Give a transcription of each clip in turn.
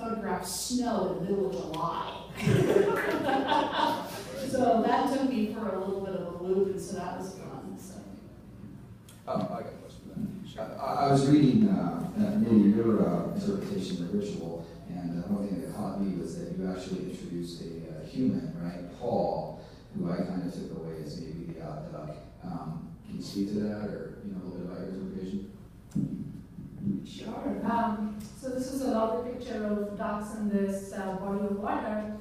photograph snow in the middle of July. So that took me for a little bit of a loop, and so that was fun. So. I got a question for that. I was reading Minnie, your interpretation of the ritual, and one thing that caught me was that you actually introduced a human, right, Paul, who I kind of took away as maybe the odd duck. Can you speak to that, or a little bit about your interpretation? Sure. So this is a lovely picture of ducks in this body of water,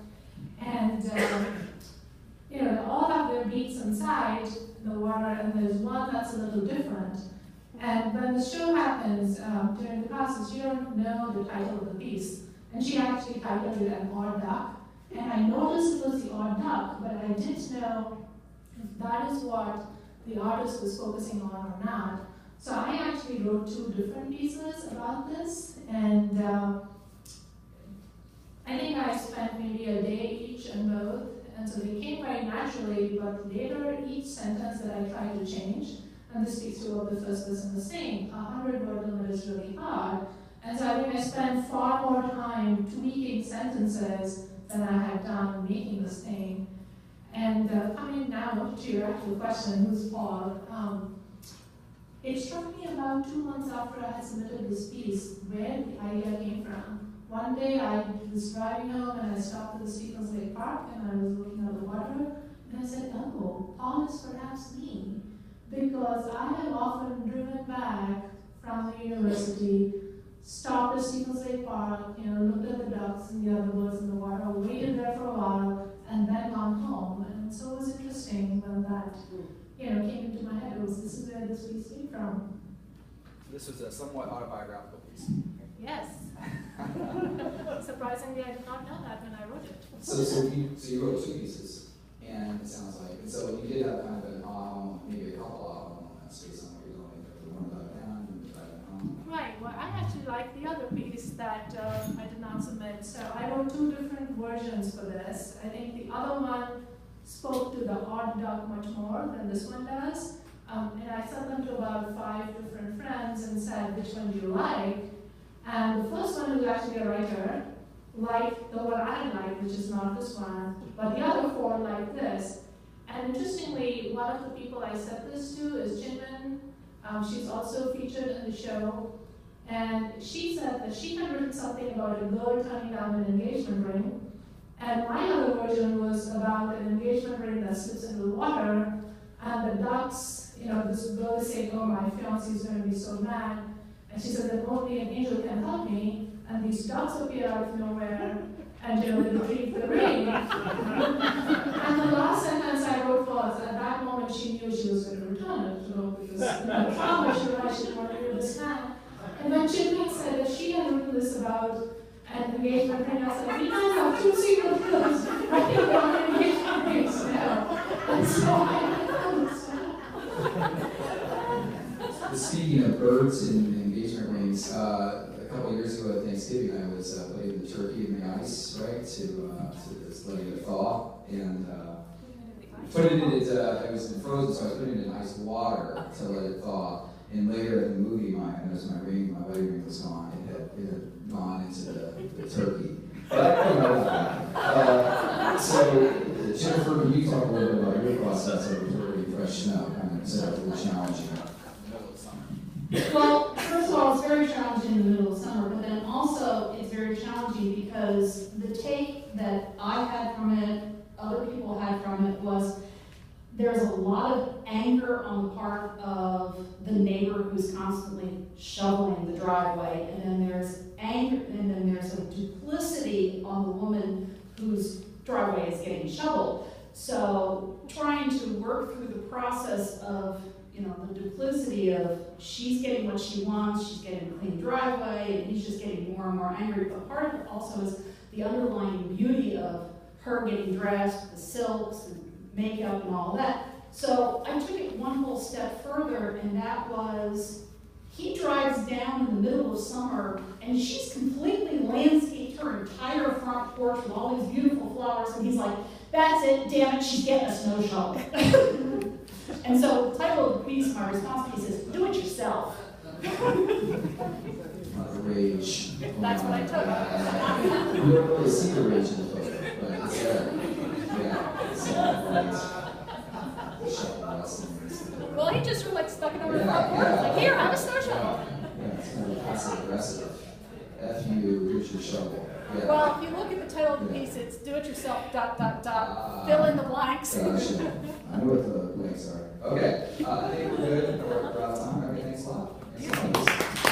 and they all have their beaks inside the water, and there's one that's a little different. And when the show happens during the classes, you don't know the title of the piece, and she actually titled it An Odd Duck. And I noticed it was the odd duck, but I didn't know if that is what the artist was focusing on or not. So I actually wrote 2 different pieces about this, and I think I spent maybe a day each on both, and so they came very naturally, but later each sentence that I tried to change, and this speaks to what the first person was saying, 100-word limit is really hard, and so I think I spent far more time tweaking sentences than I had done making this thing. And coming now to your actual question, who's Paul? It struck me about 2 months after I had submitted this piece where the idea came from. One day I was driving home and I stopped at the Stephens Lake Park and I was looking at the water and I said, oh, Paul is perhaps me, because I have often driven back from the university, stopped at Stephens Lake Park, looked at the ducks and the other birds in the water, waited there for a while, and then gone home. And so it was interesting when that came into my head. This is where this piece came from. This was a somewhat autobiographical piece. Yes. Surprisingly, I did not know that when I wrote it. So you wrote 2 pieces, and it sounds like, and so you did have kind of an aha, maybe a couple aha moments based on what you're doing, the one about down and the about home. Right. Well, I actually like the other piece that I did not submit. So I wrote 2 different versions for this. I think the other one spoke to the odd duck much more than this one does. And I sent them to about 5 different friends and said, which one do you like? And the first one, who's actually a writer, liked the one I like, which is not this one, but the other 4 like this. And interestingly, one of the people I sent this to is Jinmin. She's also featured in the show. And she said that she had written something about a girl turning down an engagement ring. And my other version was about an engagement ring that slips into the water, and the ducks, this girl is saying, oh, my fiancé is going to be so mad. And she said that only an angel can help me, and these ducks appear out of nowhere, and they retrieve the ring. And the last sentence I wrote was, at that moment she knew she was going to return it, because the trauma she realized she didn't want to understand. And when Jinmin said that she had written this about an engagement ring, I said, we now have 2 secret films writing about engagement rings now. And so I found this. Speaking of birds and engagement rings, a couple of years ago at Thanksgiving, I was putting the turkey in the ice, right, to just letting it thaw, and put it in it was frozen, so I was putting it in ice water to let it thaw. And later in the movie, I noticed my wedding ring was gone. It had gone into the turkey. But so Jennifer, can you talk a little bit about your process of preserving fresh snow? Kind of set up a little challenging. Well, first of all, it's very challenging in the middle of summer, but then also it's very challenging because the take that I had from it, other people had from it, was there's a lot of anger on the part of the neighbor who's constantly shoveling the driveway, and then there's anger, and then there's a duplicity on the woman whose driveway is getting shoveled. So trying to work through the process of the duplicity of she's getting what she wants, she's getting a clean driveway, and he's just getting more and more angry. But part of it also is the underlying beauty of her getting dressed, the silks and makeup and all that. So I took it one whole step further, and that was he drives down in the middle of summer, and she's completely landscaped her entire front porch with all these beautiful flowers, and he's like, that's it, damn it, she's getting a snow shovel. And so the title of the piece, my response piece is, do it yourself. rage. That's what I took. You don't really see the rage in the photo, but it's there. Yeah, it's shovel wrestling. Well, he just like stuck it over the Yeah, front porch, yeah. like, here, have a snow shovel. Yeah, it's kind of passive aggressive. F you, here's your shovel. Yeah. Well, if you look at the title of the piece, it's do it yourself, dot, dot, dot, fill in the blanks. Gotcha. I know what the blanks are. Okay, I think we're good. We're out of time. Everything's a lot. Thanks a lot.